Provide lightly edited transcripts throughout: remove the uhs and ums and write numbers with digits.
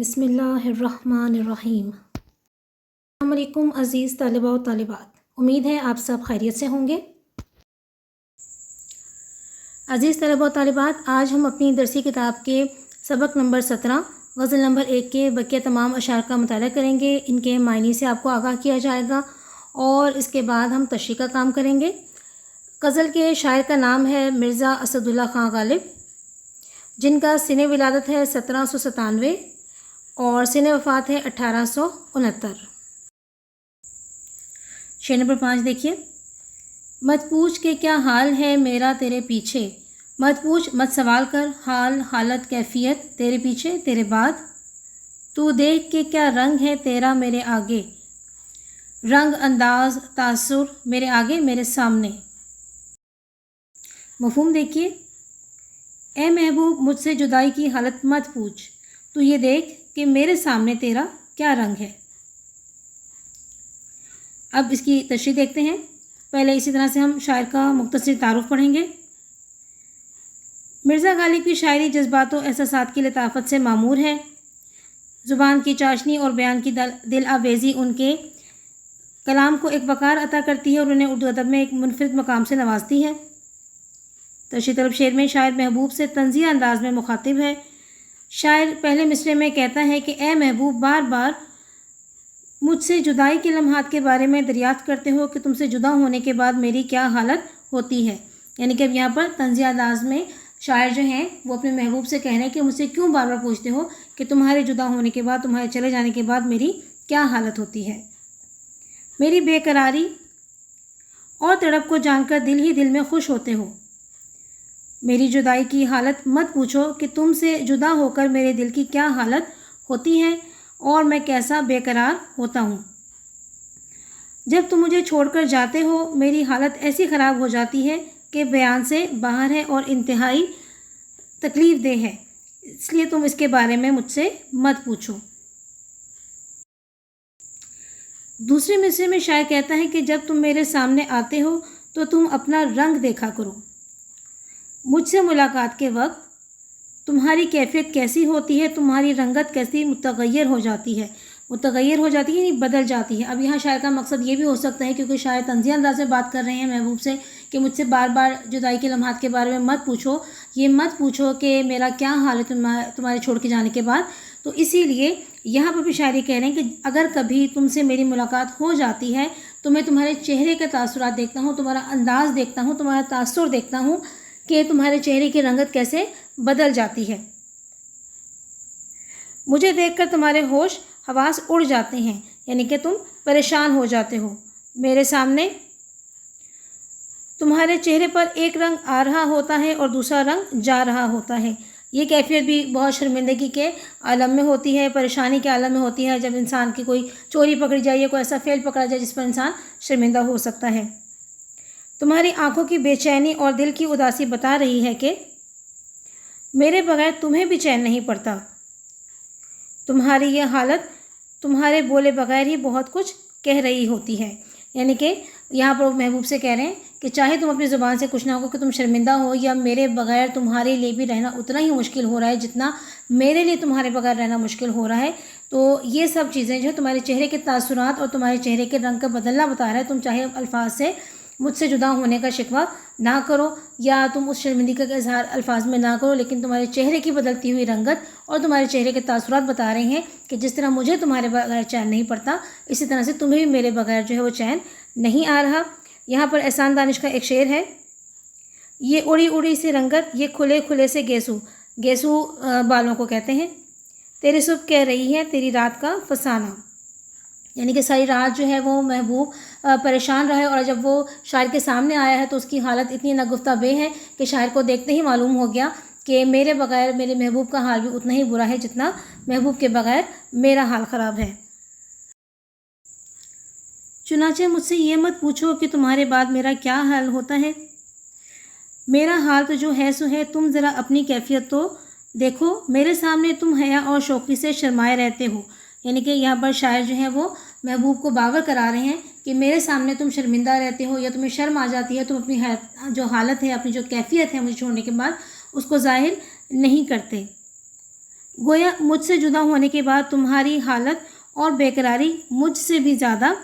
बिस्मिल्लाहिर्रहमानिर्रहीम। अस्सलाम वालेकुम अज़ीज़ तलबा व तालिबात, उम्मीद है आप सब खैरियत से होंगे। अज़ीज़ तलबा व तालिबात, आज हम अपनी दरसी किताब के सबक नंबर 17 गज़ल नंबर 1 के बकिया तमाम अशार का मुताला करेंगे। इनके मायने से आपको आगाह किया जाएगा और इसके बाद हम तशरीह का काम करेंगे। गज़ल के शायर का नाम है मिर्ज़ा असदुल्ला ख़ां गालिब, जिनका सिने विलादत है 1797 और सिने वफ़ात है 1869। शेर नंबर 5 देखिए। मत पूछ के क्या हाल है मेरा तेरे पीछे, मत पूछ मत सवाल कर हाल हालत कैफियत तेरे पीछे तेरे बाद। तू देख के क्या रंग है तेरा मेरे आगे, रंग अंदाज तासुर मेरे आगे मेरे सामने। मफ़हूम देखिए। ए महबूब मुझसे जुदाई की हालत मत पूछ, तू ये देख कि मेरे सामने तेरा क्या रंग है। अब इसकी तशरीह देखते हैं। पहले इसी तरह से हम शायर का मुख्तसर तारुफ पढ़ेंगे। मिर्ज़ा गालिब की शायरी जज्बातों एहसासात की लताफत से मामूर है। ज़ुबान की चाशनी और बयान की दिल आवेज़ी उनके कलाम को एक वक़ार अता करती है और उन्हें उर्दू अदब में एक मुनफरिद मकाम से नवाजती है। तशरीह तलब शेर में शायर महबूब से तंज़िया अंदाज में मुखातिब है। शायर पहले मिसरे में कहता है कि ए महबूब, बार बार मुझसे जुदाई के लम्हात के बारे में दरियाफ्त करते हो कि तुमसे जुदा होने के बाद मेरी क्या हालत होती है। यानी कि अब यहाँ पर तंज़िया अंदाज में शायर जो हैं वो अपने महबूब से कह रहे हैं कि मुझसे क्यों बार बार पूछते हो कि तुम्हारे जुदा होने के बाद, तुम्हारे चले जाने के बाद मेरी क्या हालत होती है। मेरी बेकरारी और तड़प को जानकर दिल ही दिल में खुश होते हो। मेरी जुदाई की हालत मत पूछो कि तुमसे जुदा होकर मेरे दिल की क्या हालत होती है और मैं कैसा बेकरार होता हूँ। जब तुम मुझे छोड़कर जाते हो मेरी हालत ऐसी ख़राब हो जाती है कि बयान से बाहर है और इंतहाई तकलीफ़ देह है, इसलिए तुम इसके बारे में मुझसे मत पूछो। दूसरे मिसरे में शायर कहता है कि जब तुम मेरे सामने आते हो तो तुम अपना रंग देखा करो। मुझसे मुलाकात के वक्त तुम्हारी कैफियत कैसी होती है, तुम्हारी रंगत कैसी मुतग़य्यर हो जाती है। मुतग़य्यर हो जाती है यानी बदल जाती है। अब यहाँ शायर का मकसद ये भी हो सकता है क्योंकि शायर तंज़िया अंदाज़ में बात कर रहे हैं महबूब से कि मुझसे बार बार जुदाई के लम्हात के बारे में मत पूछो, ये मत पूछो कि मेरा क्या हाल है तुम्हारे छोड़ के जाने के बाद। तो इसीलिए यहाँ पर भी शायरी कह रहे हैं कि अगर कभी तुमसे मेरी मुलाकात हो जाती है तो मैं तुम्हारे चेहरे के तासुरात देखता हूँ, तुम्हारा अंदाज़ देखता हूँ, तुम्हारा तासुर देखता हूँ कि तुम्हारे चेहरे की रंगत कैसे बदल जाती है। मुझे देखकर तुम्हारे होश हवास उड़ जाते हैं, यानी कि तुम परेशान हो जाते हो। मेरे सामने तुम्हारे चेहरे पर एक रंग आ रहा होता है और दूसरा रंग जा रहा होता है। ये कैफियत भी बहुत शर्मिंदगी के आलम में होती है, परेशानी के आलम में होती है, जब इंसान की कोई चोरी पकड़ी जाए या कोई ऐसा फेल पकड़ा जाए जिस पर इंसान शर्मिंदा हो सकता है। तुम्हारी आंखों की बेचैनी और दिल की उदासी बता रही है कि मेरे बगैर तुम्हें भी चैन नहीं पड़ता। तुम्हारी यह हालत तुम्हारे बोले बगैर ही बहुत कुछ कह रही होती है। यानी कि यहाँ पर महबूब से कह रहे हैं कि चाहे तुम अपनी ज़ुबान से कुछ ना हो कि तुम शर्मिंदा हो, या मेरे बगैर तुम्हारे लिए भी रहना उतना ही मुश्किल हो रहा है जितना मेरे लिए तुम्हारे बगैर रहना मुश्किल हो रहा है। तो ये सब चीज़ें जो तुम्हारे चेहरे के तासुरात और तुम्हारे चेहरे के रंग का बदलना बता रहा है। तुम चाहे अल्फाज से मुझसे जुदा होने का शिकवा ना करो या तुम उस शर्मिंदगी का इजहार अल्फाज में ना करो, लेकिन तुम्हारे चेहरे की बदलती हुई रंगत और तुम्हारे चेहरे के तासुरात बता रहे हैं कि जिस तरह मुझे तुम्हारे बगैर चैन नहीं पड़ता, इसी तरह से तुम्हें भी मेरे बगैर जो है वो चैन नहीं आ रहा। यहाँ पर एहसान दानिश का एक शेर है। ये उड़ी उड़ी सी रंगत, ये खुले खुले से गेसू, गेसू बालों को कहते हैं। तेरी सुबह कह रही है तेरी रात का फसाना, यानी कि सारी रात जो है वो महबूब परेशान रहा है और जब वो शायर के सामने आया है तो उसकी हालत इतनी नगुफ्ता बे है कि शायर को देखते ही मालूम हो गया कि मेरे बगैर मेरे महबूब का हाल भी उतना ही बुरा है जितना महबूब के बगैर मेरा हाल ख़राब है। चुनाचे मुझसे ये मत पूछो कि तुम्हारे बाद मेरा क्या हाल होता है। मेरा हाल तो जो है सो है, तुम ज़रा अपनी कैफियत तो देखो। मेरे सामने तुम हया और शौक़ी से शर्माए रहते हो। यानी कि यहाँ पर शायर जो है वो महबूब को बावर करा रहे हैं कि मेरे सामने तुम शर्मिंदा रहते हो या तुम्हें शर्म आ जाती है, तुम अपनी जो हालत है, अपनी जो कैफियत है मुझे छोड़ने के बाद उसको ज़ाहिर नहीं करते। गोया मुझसे जुदा होने के बाद तुम्हारी हालत और बेकरारी मुझ से भी ज़्यादा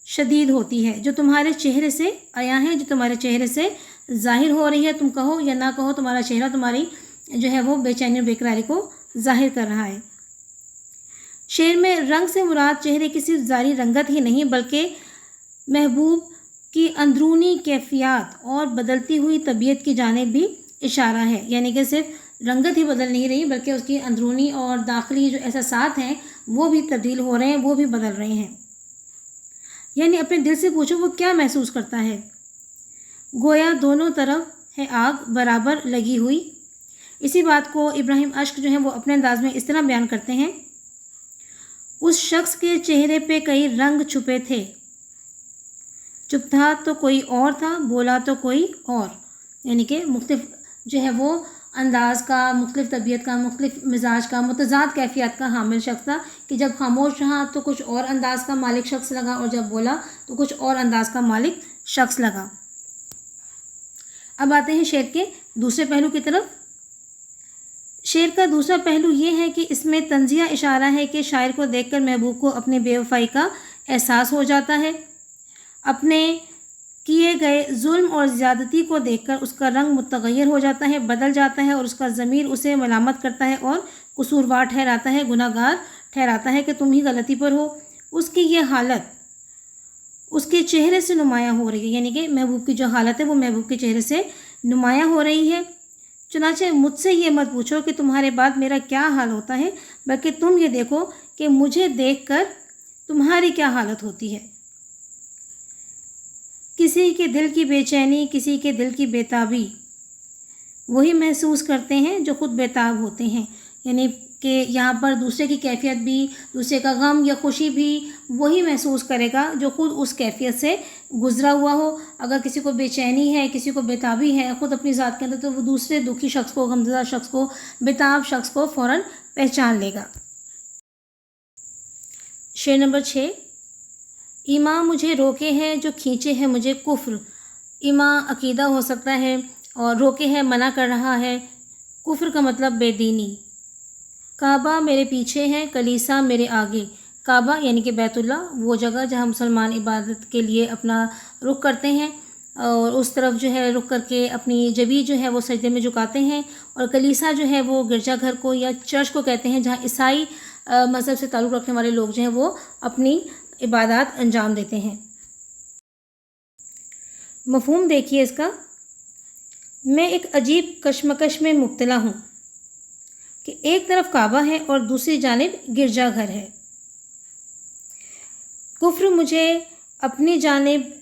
शदीद होती है, जो तुम्हारे चेहरे से आया है, जो तुम्हारे चेहरे से ज़ाहिर हो रही है। तुम कहो या ना कहो, तुम्हारा चेहरा तुम्हारी जो है वो बेचैनी और बेकरारी को ज़ाहिर कर रहा है। शेर में रंग से मुराद चेहरे की सिर्फ ज़ाहिरी रंगत ही नहीं, बल्कि महबूब की अंदरूनी कैफियत और बदलती हुई तबीयत की जानिब भी इशारा है। यानी कि सिर्फ रंगत ही बदल नहीं रही, बल्कि उसकी अंदरूनी और दाखिली जो एहसासात हैं वो भी तब्दील हो रहे हैं, वो भी बदल रहे हैं। यानी अपने दिल से पूछो वो क्या महसूस करता है। गोया दोनों तरफ है आग बराबर लगी हुई। इसी बात को इब्राहिम अश्क जो है वो अपने अंदाज में इस तरह बयान करते हैं, उस शख्स के चेहरे पे कई रंग छुपे थे, चुप था तो कोई और था, बोला तो कोई और। यानी कि मुख्तलिफ जो है वो अंदाज का, मुख्तलिफ तबीयत का, मुख्तलिफ मिजाज का, मुतज़ाद कैफियत का हामिल शख्स था कि जब खामोश रहा तो कुछ और अंदाज का मालिक शख्स लगा, और जब बोला तो कुछ और अंदाज का मालिक शख्स लगा। अब आते हैं शेर के दूसरे पहलू की तरफ। शेर का दूसरा पहलू ये है कि इसमें तंज़िया इशारा है कि शायर को देखकर महबूब को अपनी बेवफाई का एहसास हो जाता है। अपने किए गए जुल्म और ज़्यादती को देखकर उसका रंग मुतग़य्यर हो जाता है, बदल जाता है, और उसका ज़मीर उसे मलामत करता है और कसूरवार ठहराता है, गुनाहगार ठहराता है कि तुम ही गलती पर हो। उसकी ये हालत उसके चेहरे से नुमायाँ हो रही है। यानी कि महबूब की जो हालत है वो महबूब के चेहरे से नुमायाँ हो रही है। चुनाचे मुझसे ये मत पूछो कि तुम्हारे बाद मेरा क्या हाल होता है, बल्कि तुम ये देखो कि मुझे देखकर तुम्हारी क्या हालत होती है। किसी के दिल की बेचैनी, किसी के दिल की बेताबी वही महसूस करते हैं जो खुद बेताब होते हैं। यानी कि यहाँ पर दूसरे की कैफियत भी, दूसरे का गम या खुशी भी वही महसूस करेगा जो खुद उस कैफियत से गुजरा हुआ हो। अगर किसी को बेचैनी है, किसी को बेताबी है खुद अपनी ज़ात के अंदर, तो वो दूसरे दुखी शख्स को, गमज़दा शख्स को, बेताब शख्स को फ़ौरन पहचान लेगा। शेर नंबर 6। ईमा मुझे रोके है जो खींचे है मुझे कुफ्र। ईमा अकीदा हो सकता है और रोके है मना कर रहा है। कुफ्र का मतलब बेदीनी। काबा मेरे पीछे है, कलीसा मेरे आगे। काबा यानी कि बैतुल्ला, वो जगह जहाँ मुसलमान इबादत के लिए अपना रुख करते हैं और उस तरफ जो है रुख करके अपनी जबी जो है वो सजदे में झुकाते हैं। और कलीसा जो है वो गिरजाघर को या चर्च को कहते हैं, जहाँ ईसाई मज़हब से ताल्लुक़ रखने वाले लोग जो हैं वो अपनी इबादत अंजाम देते हैं। मफ़हूम देखिए इसका। मैं एक अजीब कशमकश में मुब्तला हूँ कि एक तरफ काबा है और दूसरी जानिब गिरजाघर है। कुफ्र मुझे अपनी जानिब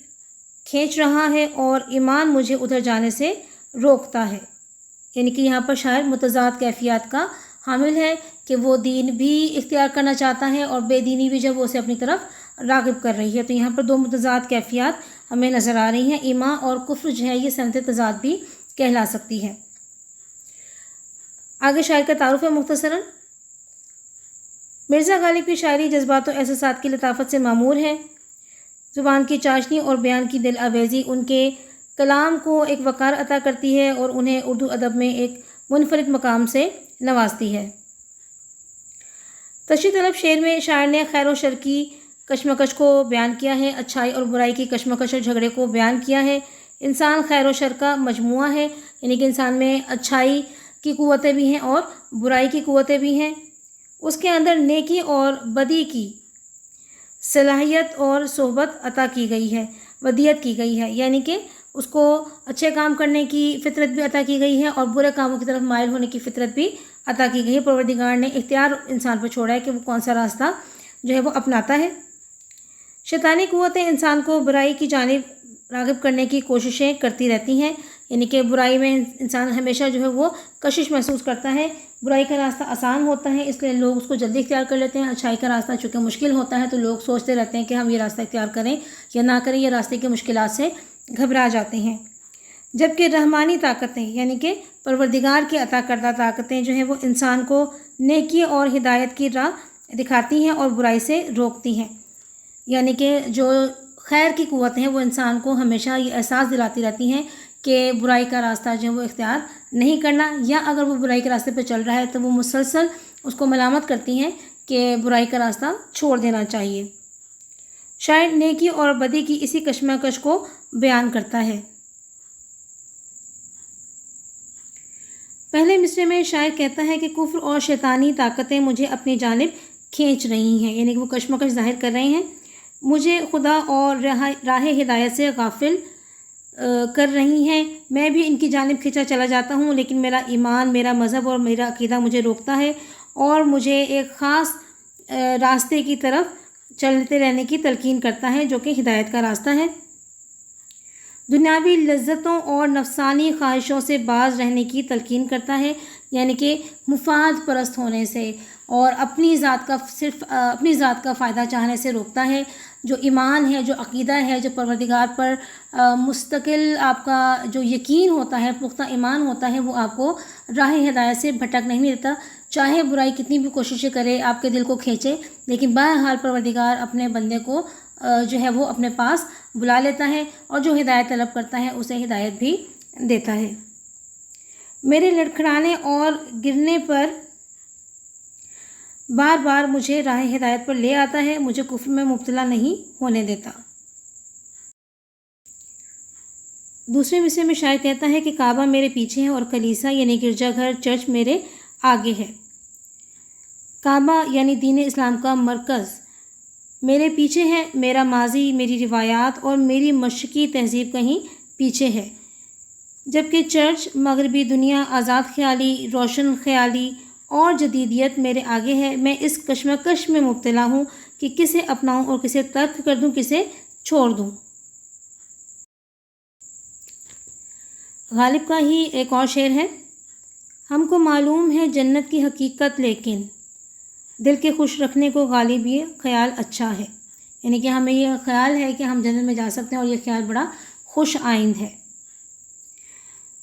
खींच रहा है और ईमान मुझे उधर जाने से रोकता है। यानी कि यहाँ पर शायर मुतज़ाद कैफियत का हामिल है कि वो दीन भी इख्तियार करना चाहता है और बेदीनी भी जब वो उसे अपनी तरफ राग़िब कर रही है। तो यहाँ पर दो मुतज़ाद कैफियत हमें नज़र आ रही हैं। ईमा और कुफ्र जो है ये सनत तज़ाद भी कहला सकती है। आगे शायर का तारुफ़ है मुख्तसरन। मिर्ज़ा गालिब की शायरी जज्बात और एहसासात की लताफ़त से मामूर है। ज़ुबान की चाशनी और बयान की दिल आवेज़ी उनके कलाम को एक वक़ार अता करती है और उन्हें उर्दू अदब में एक मुनफरिद मकाम से नवाजती है। तशरीह तलब शेर में शायर ने खैर और शर की कशमकश को बयान किया है, अच्छाई और बुराई की कशमकश और झगड़े को बयान किया है। इंसान खैर और शर का मजमुआ है, यानी कि इंसान में अच्छाई की क़ुव्वतें भी हैं और बुराई की क़ुव्वतें भी हैं। उसके अंदर नेकी और बदी की सलाहियत और सोहबत अता की गई है, वदियत की गई है। यानी कि उसको अच्छे काम करने की फ़ितरत भी अता की गई है और बुरे कामों की तरफ माइल होने की फ़ितरत भी अता की गई है। परवरदिगार ने इख्तियार इंसान पर छोड़ा है कि वो कौन सा रास्ता जो है वो अपनाता है। शैतानी क़ुव्वतें इंसान को बुराई की जानिब राग़िब करने की कोशिशें करती रहती हैं। यानी कि बुराई में इंसान हमेशा जो है वो कशिश महसूस करता है। बुराई का रास्ता आसान होता है इसलिए लोग उसको जल्दी इख्तियार कर लेते हैं। अच्छाई का रास्ता चूँकि मुश्किल होता है तो लोग सोचते रहते हैं कि हम ये रास्ता इख्तियार करें या ना करें, ये रास्ते की मुश्किलात से घबरा जाते हैं। जबकि रहमानी ताकतें यानी कि परवरदिगार की अता करदा ताकतें जो हैं वो इंसान को नेकी और हिदायत की राह दिखाती हैं और बुराई से रोकती हैं। यानी कि जो खैर की क़ुव्वतें हैं वो इंसान को हमेशा ये एहसास दिलाती रहती हैं کہ برائی کا راستہ جو ہے وہ اختیار نہیں کرنا، یا اگر وہ برائی کے راستے پہ چل رہا ہے تو وہ مسلسل اس کو ملامت کرتی ہیں کہ برائی کا راستہ چھوڑ دینا چاہیے۔ شاعر نیکی اور بدی کی اسی کشمکش کو بیان کرتا ہے۔ پہلے مصرعے میں شاعر کہتا ہے کہ کفر اور شیطانی طاقتیں مجھے اپنی جانب کھینچ رہی ہیں، یعنی کہ وہ کشمکش ظاہر کر رہے ہیں، مجھے خدا اور راہ ہدایت سے غافل کر رہی ہیں، میں بھی ان کی جانب کھینچا چلا جاتا ہوں، لیکن میرا ایمان، میرا مذہب اور میرا عقیدہ مجھے روکتا ہے اور مجھے ایک خاص راستے کی طرف چلتے رہنے کی تلقین کرتا ہے جو کہ ہدایت کا راستہ ہے۔ دنیاوی لذتوں اور نفسانی خواہشوں سے باز رہنے کی تلقین کرتا ہے، یعنی کہ مفاد پرست ہونے سے اور اپنی ذات کا فائدہ چاہنے سے روکتا ہے۔ جو ایمان ہے، جو عقیدہ ہے، جو پروردگار پر مستقل آپ کا جو یقین ہوتا ہے، پختہ ایمان ہوتا ہے، وہ آپ کو راہ ہدایت سے بھٹک نہیں دیتا، چاہے برائی کتنی بھی کوششیں کرے آپ کے دل کو کھینچے، لیکن بہرحال پروردگار اپنے بندے کو جو ہے وہ اپنے پاس بلا لیتا ہے اور جو ہدایت طلب کرتا ہے اسے ہدایت بھی دیتا ہے۔ میرے لڑکھڑانے اور گرنے پر بار بار مجھے راہ ہدایت پر لے آتا ہے، مجھے کفر میں مبتلا نہیں ہونے دیتا۔ دوسرے مصرعے میں شاعر کہتا ہے کہ کعبہ میرے پیچھے ہے اور کلیسا یعنی گرجا گھر، چرچ میرے آگے ہے۔ کعبہ یعنی دین اسلام کا مرکز میرے پیچھے ہے، میرا ماضی، میری روایات اور میری مشرقی تہذیب کہیں پیچھے ہے، جبکہ چرچ، مغربی دنیا، آزاد خیالی، روشن خیالی اور جدیدیت میرے آگے ہے۔ میں اس کشمکش میں مبتلا ہوں کہ کسے اپناؤں اور کسے ترک کر دوں، کسے چھوڑ دوں۔ غالب کا ہی ایک اور شعر ہے، ہم کو معلوم ہے جنت کی حقیقت لیکن دل کے خوش رکھنے کو غالب یہ خیال اچھا ہے، یعنی کہ ہمیں یہ خیال ہے کہ ہم جنت میں جا سکتے ہیں اور یہ خیال بڑا خوش آئند ہے۔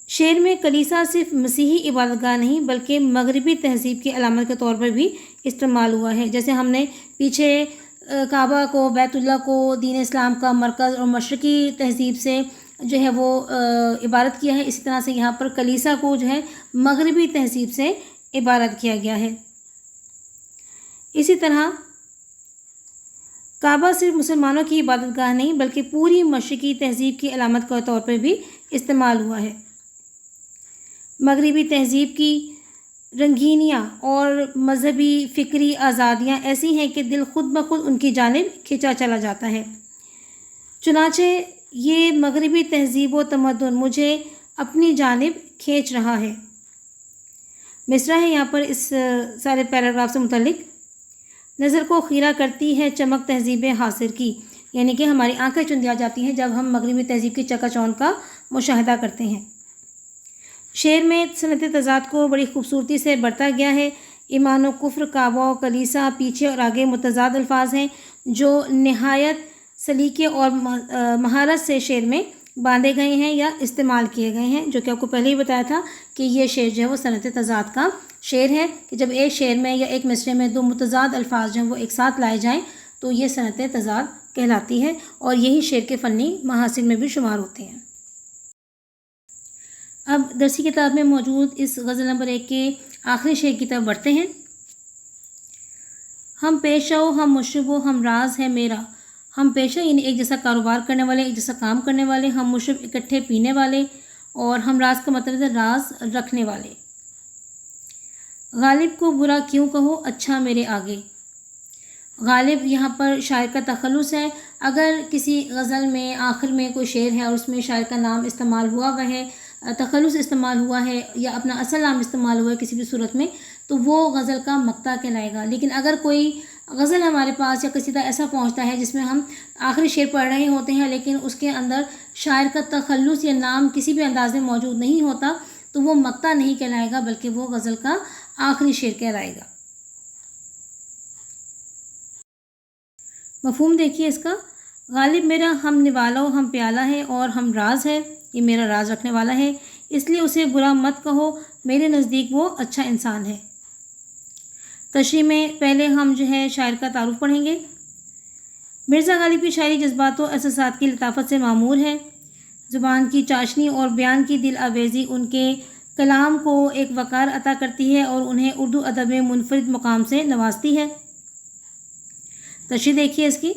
شعر میں کلیسا صرف مسیحی عبادت گاہ نہیں بلکہ مغربی تہذیب کی علامت کے طور پر بھی استعمال ہوا ہے، جیسے ہم نے پیچھے کعبہ کو، بیت اللہ کو دین اسلام کا مرکز اور مشرقی تہذیب سے جو ہے وہ عبارت کیا ہے، اسی طرح سے یہاں پر کلیسا کو جو ہے مغربی تہذیب سے عبارت کیا گیا ہے۔ اسی طرح کعبہ صرف مسلمانوں کی عبادت گاہ نہیں بلکہ پوری مشرقی تہذیب کی علامت کے طور پر بھی استعمال ہوا ہے۔ مغربی تہذیب کی رنگینیاں اور مذہبی فکری آزادیاں ایسی ہیں کہ دل خود بخود ان کی جانب کھینچا چلا جاتا ہے، چنانچہ یہ مغربی تہذیب و تمدن مجھے اپنی جانب کھینچ رہا ہے۔ مصرع ہے یہاں پر اس سارے پیراگراف سے متعلق، نظر کو خیرہ کرتی ہے چمک تہذیب حاصر کی، یعنی کہ ہماری آنکھیں چندیا جاتی ہیں جب ہم مغربی تہذیب کی چکا چوند کا مشاہدہ کرتے ہیں۔ شعر میں صنعت تضاد کو بڑی خوبصورتی سے برتا گیا ہے۔ ایمان و کفر، کعبہ و کلیسا، پیچھے اور آگے متضاد الفاظ ہیں جو نہایت سلیقے اور مہارت سے شعر میں باندھے گئے ہیں یا استعمال کیے گئے ہیں، جو کہ آپ کو پہلے ہی بتایا تھا کہ یہ شعر جو ہے وہ صنعت تضاد کا شعر ہے، کہ جب ایک شعر میں یا ایک مصرعے میں دو متضاد الفاظ جو ہیں وہ ایک ساتھ لائے جائیں تو یہ صنعت تضاد کہلاتی ہے، اور یہی شعر کے فنی محاسن میں بھی شمار ہوتے ہیں۔ اب درسی کتاب میں موجود اس غزل نمبر 1 کے آخری شعر کی طرف بڑھتے ہیں۔ ہم پیشہ و ہم مشرب و ہم راز ہے میرا، ہم پیشہ یعنی ایک جیسا کاروبار کرنے والے، ایک جیسا کام کرنے والے، ہم مشرب اکٹھے پینے والے، اور ہم راز کا مطلب ہے راز رکھنے والے۔ غالب کو برا کیوں کہو اچھا میرے آگے، غالب یہاں پر شاعر کا تخلص ہے۔ اگر کسی غزل میں آخر میں کوئی شعر ہے اور اس میں شاعر کا نام استعمال ہوا ہوا ہے، تخلص استعمال ہوا ہے یا اپنا اصل نام استعمال ہوا ہے کسی بھی صورت میں، تو وہ غزل کا مقطع کہلائے گا۔ لیکن اگر کوئی غزل ہمارے پاس یا قصیدہ ایسا پہنچتا ہے جس میں ہم آخری شعر پڑھ رہے ہوتے ہیں لیکن اس کے اندر شاعر کا تخلص یا نام کسی بھی انداز میں موجود نہیں ہوتا، تو وہ مقطع نہیں کہلائے گا بلکہ وہ غزل کا آخری شعر کہلائے گا۔ مفہوم دیکھیے اس کا، غالب میرا ہم نوالا و ہم پیالہ ہے اور ہم راز ہے، یہ میرا راز رکھنے والا ہے، اس لیے اسے برا مت کہو، میرے نزدیک وہ اچھا انسان ہے۔ تشریح میں پہلے ہم جو ہے شاعر کا تعارف پڑھیں گے۔ مرزا غالب کی شاعری جذبات و احساسات کی لطافت سے معمور ہے۔ زبان کی چاشنی اور بیان کی دل آویزی ان کے کلام کو ایک وقار عطا کرتی ہے اور انہیں اردو ادب میں منفرد مقام سے نوازتی ہے۔ تشریح دیکھیے اس کی۔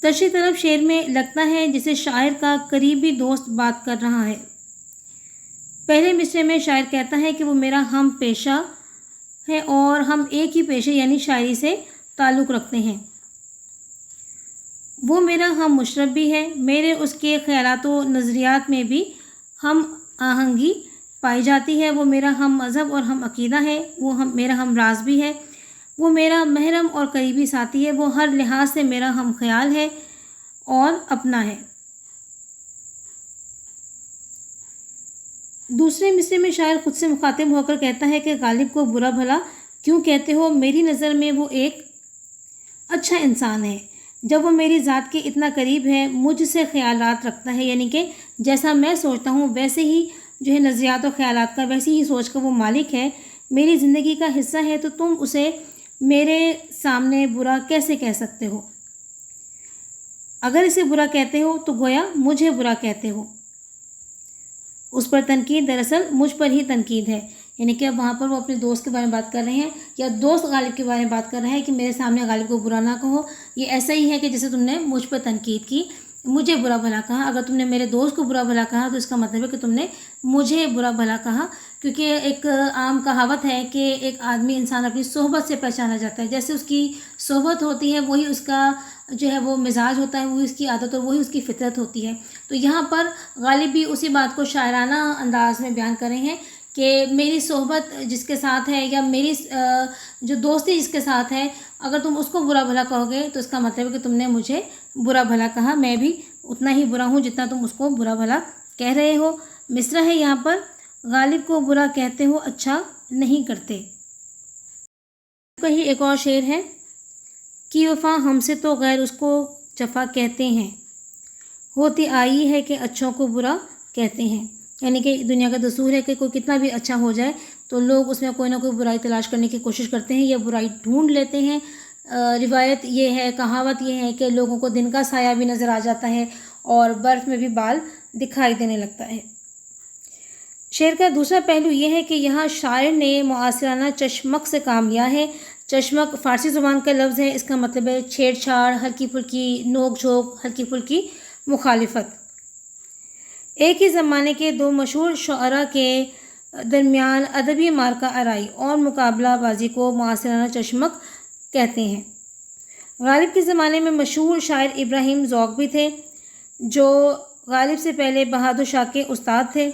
تشریح طرف شعر میں لگتا ہے جسے شاعر کا قریبی دوست بات کر رہا ہے۔ پہلے مصرعے میں شاعر کہتا ہے کہ وہ میرا ہم پیشہ ہے اور ہم ایک ہی پیشے یعنی شاعری سے تعلق رکھتے ہیں۔ وہ میرا ہم مشرب بھی ہے، میرے اس کے خیالات و نظریات میں بھی ہم آہنگی پائی جاتی ہے۔ وہ میرا ہم مذہب اور ہم عقیدہ ہے، وہ میرا ہم راز بھی ہے، وہ میرا محرم اور قریبی ساتھی ہے، وہ ہر لحاظ سے میرا ہم خیال ہے اور اپنا ہے۔ دوسرے مصرعے میں شاعر خود سے مخاطب ہو کر کہتا ہے کہ غالب کو برا بھلا کیوں کہتے ہو؟ میری نظر میں وہ ایک اچھا انسان ہے۔ جب وہ میری ذات کے اتنا قریب ہے، مجھ سے خیالات رکھتا ہے، یعنی کہ جیسا میں سوچتا ہوں ویسے ہی جو ہے نظریات و خیالات کا، ویسی ہی سوچ کا وہ مالک ہے، میری زندگی کا حصہ ہے، تو تم اسے میرے سامنے برا کیسے کہہ سکتے ہو؟ اگر اسے برا کہتے ہو تو گویا مجھے برا کہتے ہو۔ اس پر تنقید دراصل مجھ پر ہی تنقید ہے، یعنی کہ اب وہاں پر وہ اپنے دوست کے بارے میں بات کر رہے ہیں یا دوست غالب کے بارے میں بات کر رہا ہے کہ میرے سامنے غالب کو برا نہ کہو۔ یہ ایسا ہی ہے کہ جیسے تم نے مجھ پر تنقید کی، مجھے برا بھلا کہا۔ اگر تم نے میرے دوست کو برا بھلا کہا تو اس کا مطلب ہے کہ تم نے مجھے برا بھلا کہا، کیونکہ ایک عام کہاوت ہے کہ ایک آدمی انسان اپنی صحبت سے پہچانا جاتا ہے۔ جیسے اس کی صحبت ہوتی ہے وہی اس کا جو ہے وہ مزاج ہوتا ہے، وہی اس کی عادت اور وہی اس کی فطرت ہوتی ہے۔ تو یہاں پر غالب بھی اسی بات کو شاعرانہ انداز میں بیان کر رہے ہیں کہ میری صحبت جس کے ساتھ ہے یا میری جو دوستی جس کے ساتھ ہے، اگر تم اس کو برا بھلا کہو گے تو اس کا مطلب ہے کہ تم نے مجھے برا بھلا کہا، میں بھی اتنا ہی برا ہوں جتنا تم اس کو برا بھلا کہہ رہے ہو۔ مصرعہ ہے یہاں پر، غالب کو برا کہتے ہو اچھا نہیں کرتے۔ کہیں ایک اور شعر ہے کہ وفا ہم سے تو غیر اس کو جفا کہتے ہیں، ہوتی آئی ہے کہ اچھوں کو برا کہتے ہیں۔ یعنی کہ دنیا کا دستور ہے کہ کوئی کتنا بھی اچھا ہو جائے تو لوگ اس میں کوئی نہ کوئی برائی تلاش کرنے کی کوشش کرتے ہیں یا برائی ڈھونڈ لیتے ہیں۔ روایت یہ ہے، کہاوت یہ ہے کہ لوگوں کو دن کا سایہ بھی نظر آ جاتا ہے اور برف میں بھی بال دکھائی دینے لگتا ہے۔ شعر کا دوسرا پہلو یہ ہے کہ یہاں شاعر نے معاصرانہ چشمک سے کام لیا ہے۔ چشمک فارسی زبان کا لفظ ہے، اس کا مطلب ہے چھیڑ چھاڑ، ہلکی پھلکی نوک جھوک، ہلکی پھلکی مخالفت۔ ایک ہی زمانے کے دو مشہور شعراء کے درمیان ادبی مارکہ آرائی اور مقابلہ بازی کو معاصرانہ چشمک کہتے ہیں۔ غالب کے زمانے میں مشہور شاعر ابراہیم ذوق بھی تھے، جو غالب سے پہلے بہادر شاہ کے استاد تھے۔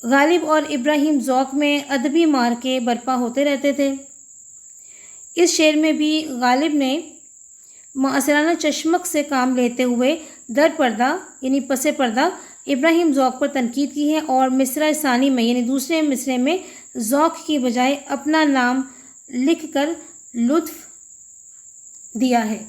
غالب اور ابراہیم ذوق میں ادبی مارکے برپا ہوتے رہتے تھے۔ اس شعر میں بھی غالب نے معاصرانہ چشمک سے کام لیتے ہوئے در پردہ یعنی پس پردہ ابراہیم ذوق پر تنقید کی ہے اور مصرع ثانی میں یعنی دوسرے مصرعے میں ذوق کی بجائے اپنا نام لکھ کر لطف دیا ہے۔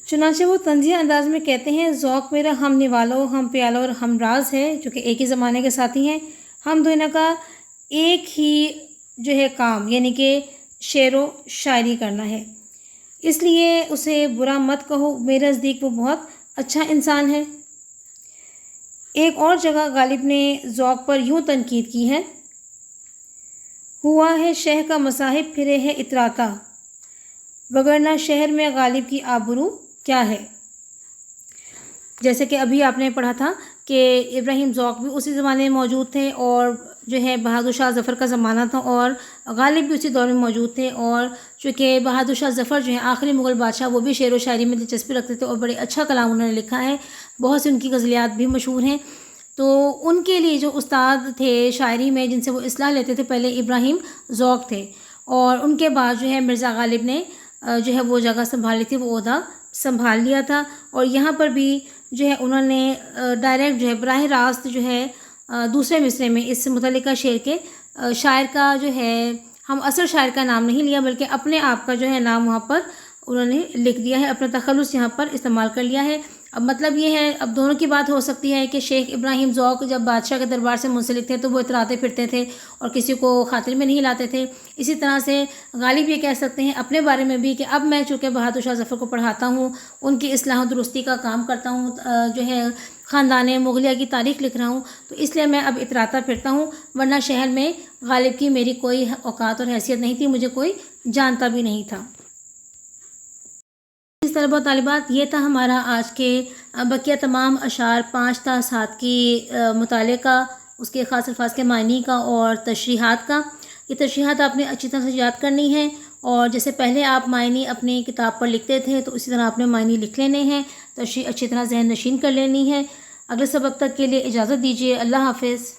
چنانچہ وہ طنزیہ انداز میں کہتے ہیں، ذوق میرا ہم نوالو، ہم پیالو اور ہم راز ہے، جو کہ ایک ہی زمانے کے ساتھی ہیں۔ ہم دونوں کا ایک ہی جو ہے کام یعنی کہ شعر و شاعری کرنا ہے، اس لیے اسے برا مت کہو، میرے نزدیک وہ بہت اچھا انسان ہے۔ ایک اور جگہ غالب نے ذوق پر یوں تنقید کی ہے، ہوا ہے شہ کا مصاحب پھرے ہے اتراتا، وگرنہ شہر میں غالب کی آبرو کیا ہے۔ جیسے کہ ابھی آپ نے پڑھا تھا کہ ابراہیم ذوق بھی اسی زمانے میں موجود تھے اور جو ہے بہادر شاہ ظفر کا زمانہ تھا اور غالب بھی اسی دور میں موجود تھے، اور چونکہ بہادر شاہ ظفر جو ہے آخری مغل بادشاہ، وہ بھی شعر و شاعری میں دلچسپی رکھتے تھے اور بڑے اچھا کلام انہوں نے لکھا ہے، بہت سی ان کی غزلیات بھی مشہور ہیں۔ تو ان کے لیے جو استاد تھے شاعری میں جن سے وہ اصلاح لیتے تھے، پہلے ابراہیم ذوق تھے اور ان کے بعد جو ہے مرزا غالب نے جو ہے وہ جگہ سنبھالی تھی، وہ عہدہ سنبھال لیا تھا، اور یہاں پر بھی جو ہے انہوں نے ڈائریکٹ جو ہے براہ راست جو ہے دوسرے مصرعے میں اس متعلقہ شعر کے شاعر کا جو ہے ہم اصل شاعر کا نام نہیں لیا، بلکہ اپنے آپ کا جو ہے نام وہاں پر انہوں نے لکھ دیا ہے، اپنا تخلص یہاں پر استعمال کر لیا ہے۔ اب مطلب یہ ہے، اب دونوں کی بات ہو سکتی ہے کہ شیخ ابراہیم ذوق جب بادشاہ کے دربار سے منسلک تھے تو وہ اتراتے پھرتے تھے اور کسی کو خاطر میں نہیں لاتے تھے. اسی طرح سے غالب یہ کہہ سکتے ہیں اپنے بارے میں بھی کہ اب میں چونکہ بہادر شاہ ظفر کو پڑھاتا ہوں، ان کی اصلاح و درستی کا کام کرتا ہوں، جو ہے خاندان مغلیہ کی تاریخ لکھ رہا ہوں، تو اس لیے میں اب اتراتا پھرتا ہوں، ورنہ شہر میں غالب کی میری کوئی اوقات اور حیثیت نہیں تھی، مجھے کوئی جانتا بھی نہیں تھا. اس طلبہ و طالبات، یہ تھا ہمارا آج کے بقیہ تمام اشعار 5 تا 7 کی مطالعے کا، اس کے خاص الفاظ کے معنی کا اور تشریحات کا. یہ تشریحات آپ نے اچھی طرح سے یاد کرنی ہے، اور جیسے پہلے آپ معنی اپنی کتاب پر لکھتے تھے تو اسی طرح آپ نے معنی لکھ لینے ہیں، تشریح اچھی طرح ذہن نشین کر لینی ہے. اگلے سبق تک کے لیے اجازت دیجیے. اللہ حافظ.